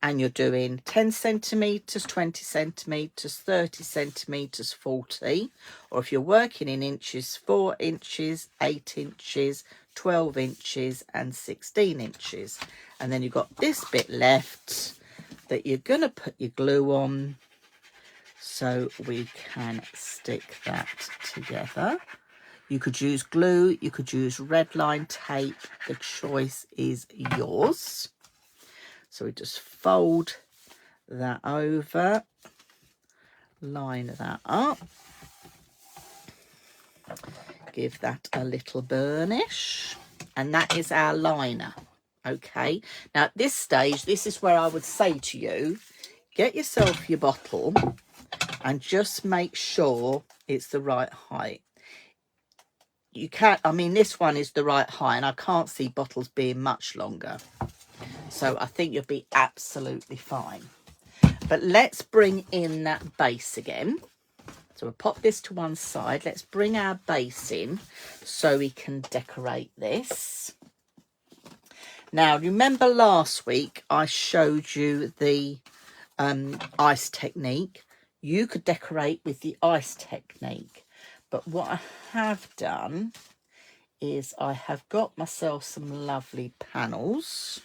and you're doing 10 centimetres, 20 centimetres, 30 centimetres, 40, or if you're working in inches, 4 inches, 8 inches, 12 inches and 16 inches. And then you've got this bit left that you're going to put your glue on so we can stick that together. You could use glue, you could use red line tape, the choice is yours. So we just fold that over, line that up, give that a little burnish, and that is our liner. Okay, now at this stage, this is where I would say to you, get yourself your bottle and just make sure it's the right height. You can't, I mean, this one is the right height, and I can't see bottles being much longer. So I think you'll be absolutely fine. But let's bring in that base again. So we'll pop this to one side. Let's bring our base in so we can decorate this. Now, remember last week I showed you the ice technique. You could decorate with the ice technique. But what I have done is I have got myself some lovely panels.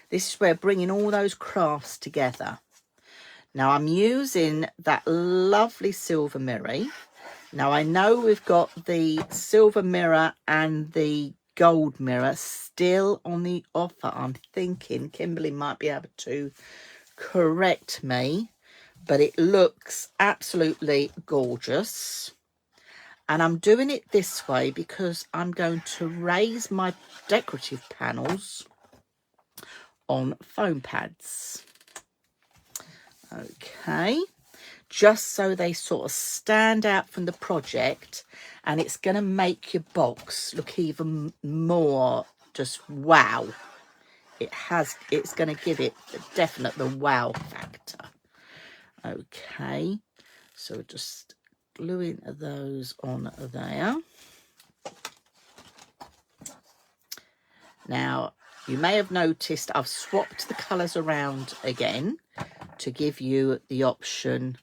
This is where bringing all those crafts together. Now I'm using that lovely silver mirror. Now I know we've got the silver mirror and the gold mirror still on the offer. I'm thinking Kimberly might be able to correct me, but it looks absolutely gorgeous. And I'm doing it this way because I'm going to raise my decorative panels on foam pads. Okay, just so they sort of stand out from the project, and it's going to make your box look even more just wow. It's going to give it the wow factor. Okay, so just gluing those on there. Now you may have noticed I've swapped the colours around again to give you the option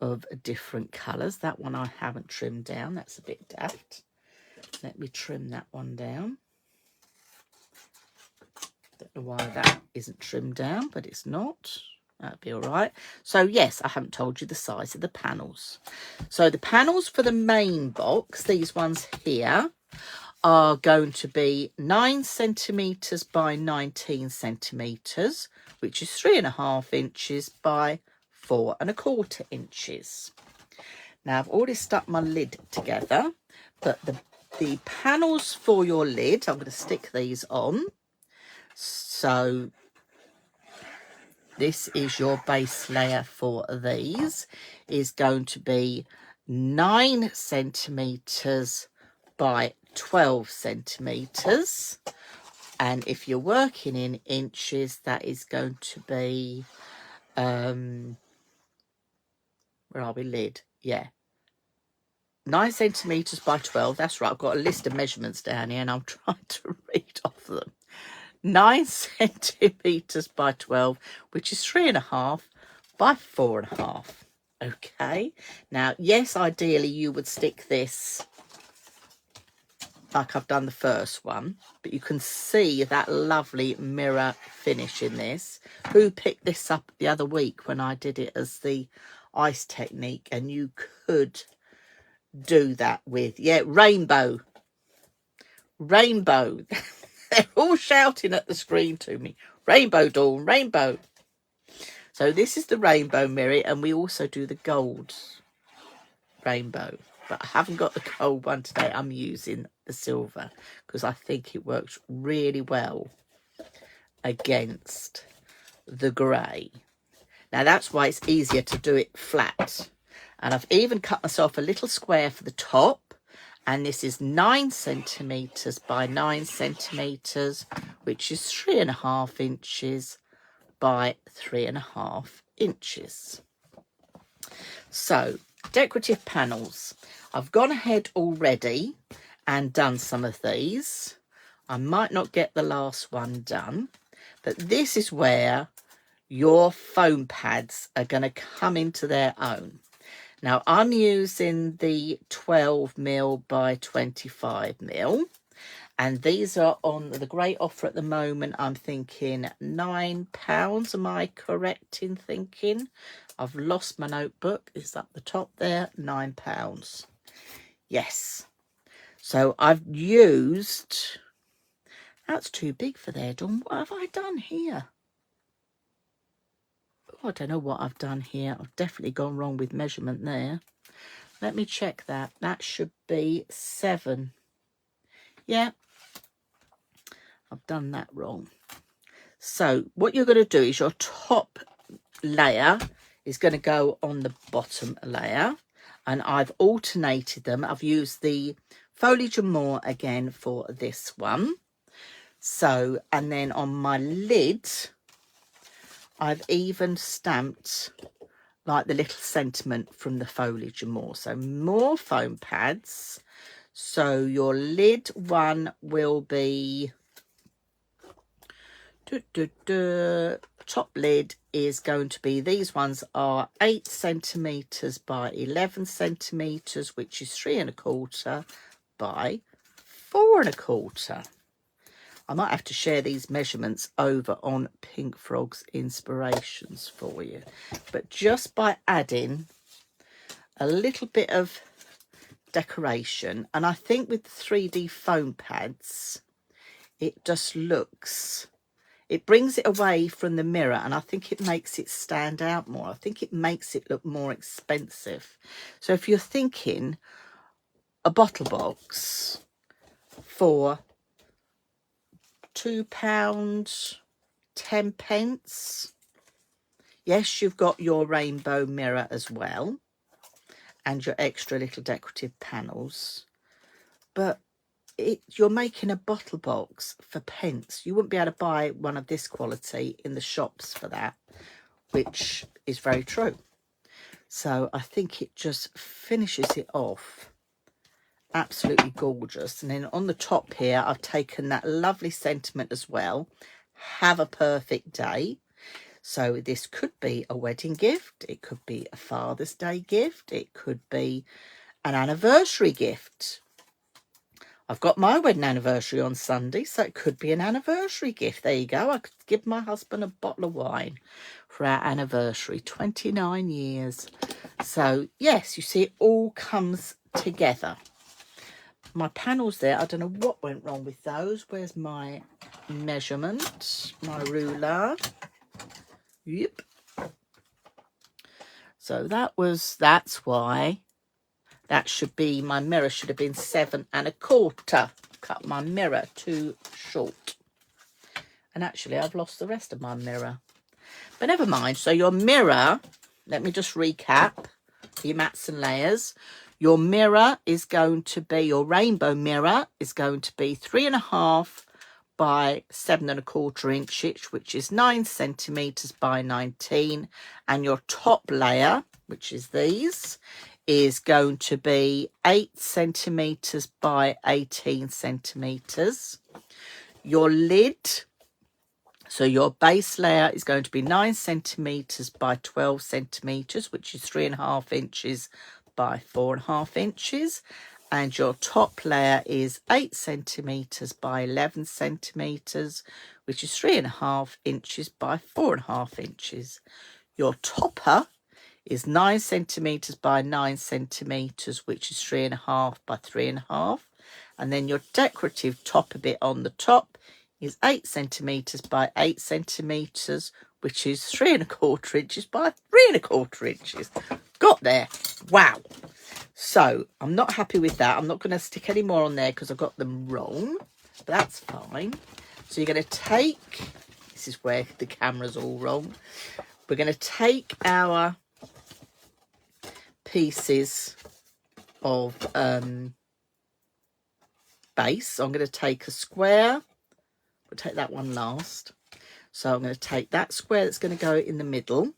of different colours. That one I haven't trimmed down, that's a bit daft. Let me trim that one down. Don't know why that isn't trimmed down, but it's not. That'd be all right. So yes, I haven't told you the size of the panels. So the panels for the main box, these ones here, are going to be 9 centimetres by 19 centimetres, which is 3.5 inches by 4.25 inches. Now I've already stuck my lid together, but the panels for your lid, I'm going to stick these on. So this is your base layer for these, is going to be 9 centimetres by 12 centimetres, and if you're working in inches, that is going to be where are we, lid, yeah, 9 centimetres by 12, that's right. I've got a list of measurements down here and I'm trying to read off them. 9 centimetres by 12, which is 3.5 by 4.5. Okay, now yes, ideally you would stick this like I've done the first one, but you can see that lovely mirror finish in this. Who picked this up the other week when I did it as the ice technique, and you could do that with, yeah, rainbow. They're all shouting at the screen to me, rainbow, Dawn, rainbow. So this is the rainbow mirror, and we also do the gold rainbow, but I haven't got the gold one today. I'm using the silver because I think it works really well against the grey. Now that's why it's easier to do it flat, and I've even cut myself a little square for the top, and this is 9 centimetres by 9 centimetres, which is 3.5 inches by 3.5 inches. So decorative panels, I've gone ahead already and done some of these. I might not get the last one done, but this is where your foam pads are going to come into their own. Now, I'm using the 12mm by 25mm, and these are on the great offer at the moment. I'm thinking £9. Am I correct in thinking? I've lost my notebook. It's up the top there, £9. Yes. So I've used... That's too big for there, Dawn. What have I done here? Oh, I don't know what I've done here. I've definitely gone wrong with measurement there. Let me check that. That should be 7. Yeah, I've done that wrong. So what you're going to do is your top layer is going to go on the bottom layer. And I've alternated them. I've used the Foliage and More again for this one. So, and then on my lid, I've even stamped like the little sentiment from the Foliage and More. So more foam pads. So your lid one will be... Top lid is going to be, these ones are 8 centimetres by 11 centimetres, which is 3 1/4 by 4 1/4. I might have to share these measurements over on Pink Frog's Inspirations for you. But just by adding a little bit of decoration, and I think with the 3D foam pads, it just looks... It brings it away from the mirror, and I think it makes it stand out more. I think it makes it look more expensive. So if you're thinking a bottle box for £2, 10p. Yes, you've got your rainbow mirror as well, and your extra little decorative panels. But you're making a bottle box for pence. You wouldn't be able to buy one of this quality in the shops for that, which is very true. So I think it just finishes it off absolutely gorgeous. And then on the top here, I've taken that lovely sentiment as well. Have a perfect day. So this could be a wedding gift. It could be a Father's Day gift. It could be an anniversary gift. I've got my wedding anniversary on Sunday, so it could be an anniversary gift. There you go. I could give my husband a bottle of wine for our anniversary, 29 years. So, yes, you see, it all comes together. My panels there, I don't know what went wrong with those. Where's my measurement? My ruler. Yep. So that's why that should be, my mirror should have been 7 1/4. Cut my mirror too short. And actually, I've lost the rest of my mirror. But never mind. So your mirror, let me just recap your mats and layers. Your mirror is going to be, your rainbow mirror is going to be 3 1/2 by 7 1/4 inches, which is 9 centimetres by 19. And your top layer, which is these, is going to be 8 centimetres by 18 centimetres. Your lid, so your base layer is going to be 9 centimetres by 12 centimetres, which is 3 1/2 inches by 4 1/2 inches. And your top layer is 8 centimetres by 11 centimetres, which is 3 1/2 inches by 4 1/2 inches. Your topper is 9 centimetres by 9 centimetres, which is 3 1/2 by 3 1/2. And then your decorative topper bit on the top is 8 centimetres by 8 centimetres, which is 3 1/4 inches by 3 1/4 inches. Got there. Wow. So I'm not happy with that. I'm not going to stick any more on there because I got them wrong. But that's fine. So you're going to take, this is where the camera's all wrong. We're going to take our pieces of base. So I'm going to take a square. We'll take that one last. So I'm going to take that square that's going to go in the middle.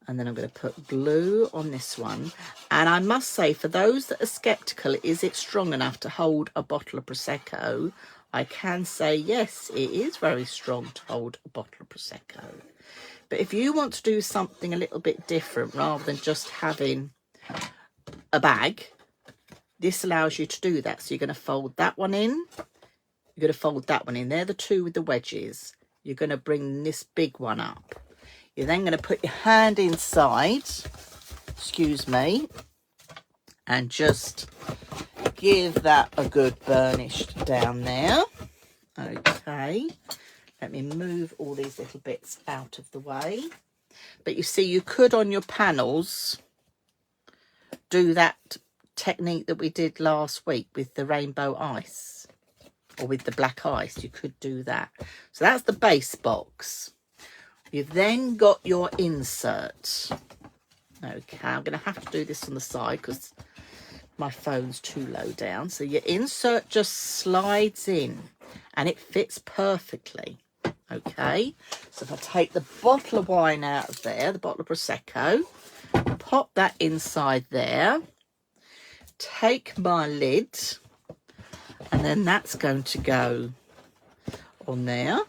And then I'm going to put glue on this one. And I must say, for those that are sceptical, is it strong enough to hold a bottle of Prosecco? I can say, yes, it is very strong to hold a bottle of Prosecco. But if you want to do something a little bit different, rather than just having a bag, this allows you to do that. So you're going to fold that one in. You're going to fold that one in. They're the two with the wedges. You're going to bring this big one up. You're then going to put your hand inside, excuse me, and just give that a good burnish down there. Okay, let me move all these little bits out of the way. But you see, you could on your panels do that technique that we did last week with the rainbow ice, or with the black ice. You could do that. So that's the base box. You've then got your insert. Okay, I'm going to have to do this on the side because my phone's too low down. So your insert just slides in and it fits perfectly. Okay, so if I take the bottle of wine out of there, the bottle of Prosecco, pop that inside there, take my lid, and then that's going to go on there.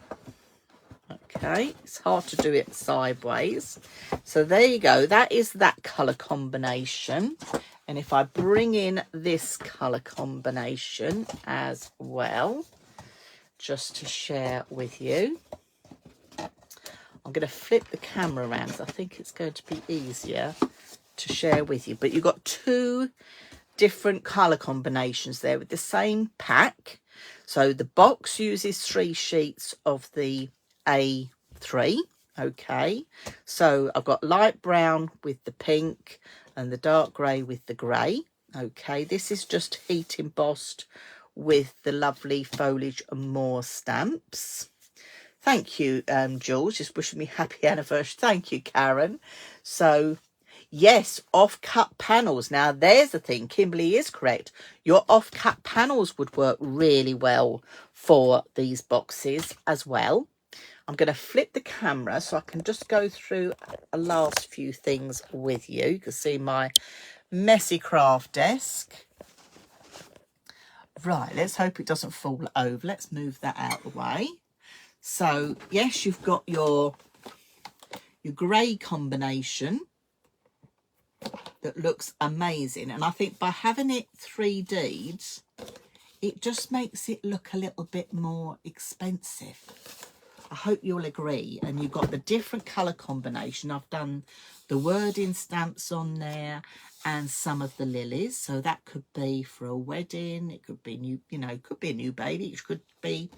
Okay, it's hard to do it sideways. So there you go. That is that colour combination. And if I bring in this colour combination as well, just to share with you. I'm going to flip the camera around because I think it's going to be easier to share with you. But you've got two different colour combinations there with the same pack. So the box uses 3 sheets of the A3. Okay, so I've got light brown with the pink and the dark grey with the grey. Okay, this is just heat embossed with the lovely Foliage and More stamps. Thank you, Jules, just wishing me happy anniversary. Thank you, Karen. So yes, off-cut panels. Now there's the thing, Kimberly is correct. Your off-cut panels would work really well for these boxes as well. I'm going to flip the camera so I can just go through a last few things with you. You can see my messy craft desk. Right, let's hope it doesn't fall over. Let's move that out of the way. So, yes, you've got your grey combination that looks amazing. And I think by having it 3D'd, it just makes it look a little bit more expensive. I hope you'll agree. And you've got the different colour combination. I've done the wording stamps on there and some of the lilies. So that could be for a wedding. It could be new, you know, it could be a new baby. It could be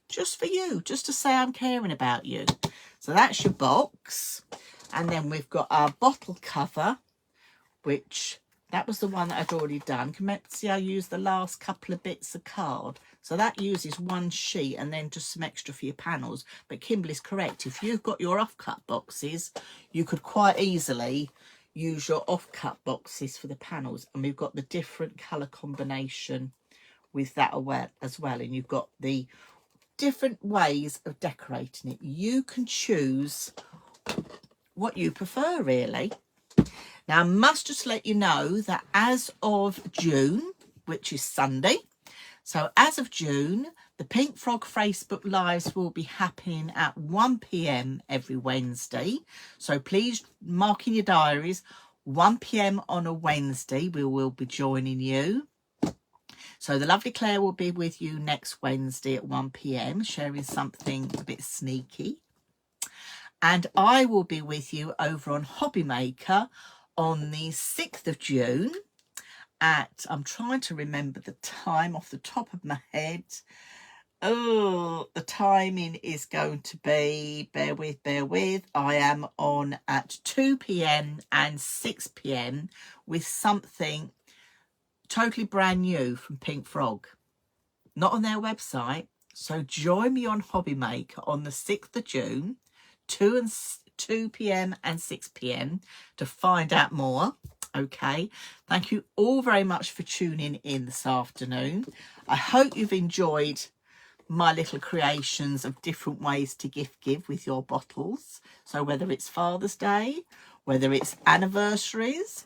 just for you, just to say I'm caring about you. So that's your box. And then we've got our bottle cover, which that was the one that I'd already done. Can you see I used the last couple of bits of card? So that uses 1 sheet and then just some extra for your panels. But Kimberly's correct. If you've got your offcut boxes, you could quite easily use your offcut boxes for the panels. And we've got the different colour combination with that as well. And you've got the different ways of decorating it. You can choose what you prefer, really. Now, I must just let you know that as of June, which is Sunday, so as of June, the Pink Frog Facebook Lives will be happening at 1 p.m. every Wednesday. So please mark in your diaries, 1 p.m. on a Wednesday, we will be joining you. So the lovely Claire will be with you next Wednesday at 1 p.m, sharing something a bit sneaky. And I will be with you over on Hobby Maker on the 6th of June at, I'm trying to remember the time off the top of my head. Oh, the timing is going to be, bear with, I am on at 2 p.m. and 6 p.m. with something totally brand new from Pink Frog. Not on their website. So join me on Hobby Maker on the 6th of June, 2 p.m. and 6 p.m. to find out more. Okay, thank you all very much for tuning in this afternoon. I hope you've enjoyed my little creations of different ways to give with your bottles. So whether it's Father's Day, whether it's anniversaries,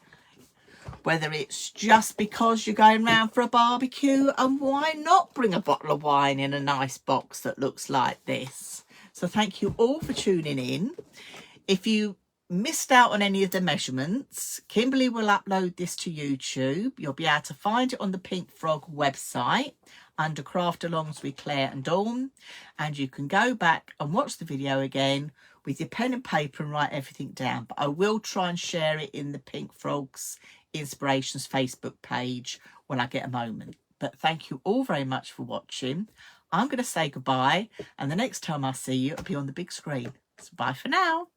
whether it's just because you're going round for a barbecue, and why not bring a bottle of wine in a nice box that looks like this. So thank you all for tuning in. If you missed out on any of the measurements, Kimberly will upload this to YouTube. You'll be able to find it on the Pink Frog website under Craft Alongs with Claire and Dawn, and you can go back and watch the video again with your pen and paper and write everything down. But I will try and share it in the Pink Frogs Inspirations Facebook page when I get a moment. But thank you all very much for watching. I'm going to say goodbye, and the next time I see you, it'll be on the big screen. So bye for now.